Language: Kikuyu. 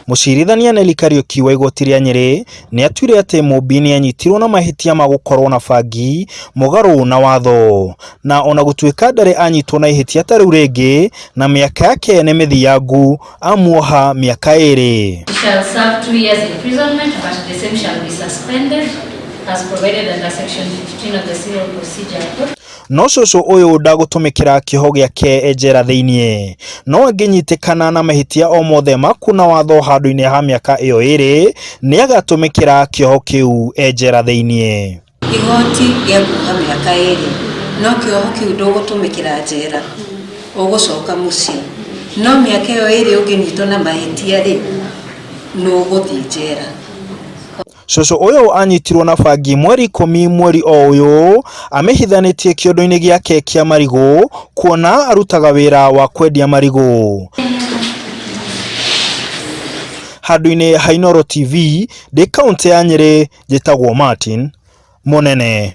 Mũcirithania Lydia Mumbi wa igoti rĩa Nyeri nĩ atuire atĩ Mumbi nĩ anyitirwo na mahitia ma gũkorwo na bangi mugaru na watho, na ona gũtuĩka ndarĩ anyitwo na ihitia ta rĩu rĩngĩ, na mĩaka yake nĩ mĩthiangu, amuoha mĩaka 2. He shall serve 2 years imprisonment, but the same shall be suspended as provided under section 15 of the Civil Procedure Code. No cũcũ ũyũ ndagũtũmĩkĩra kioho gĩake njera thĩinĩ, no angĩnyitikana na mahitia o mothe makuna watho handũ-inĩ ha mĩaka ĩyo 2, nĩ agatũmĩkĩra kioho kĩu njera thĩinĩ. Igoti gĩa kuoha mĩaka 2, no kioho kĩu ndũgũtũmĩkĩra njera, ũgũcoka mũciĩ. No mĩaka ĩyo 2 ũngĩnyitwo na mahitia rĩ, no ũgũthiĩ njera. Cũcũ ũyũ anyitirwo na bangi mweri 10 mweri o ũyũ, amehithanĩtie kĩondo-inĩ gĩake kĩa marigũ, kuona arutaga wĩra wa kwendia marigũ. Handũ-inĩ ha Inooro TV, ndĩ kaunti ya Nyeri, njĩtagwo Martin Mũnene.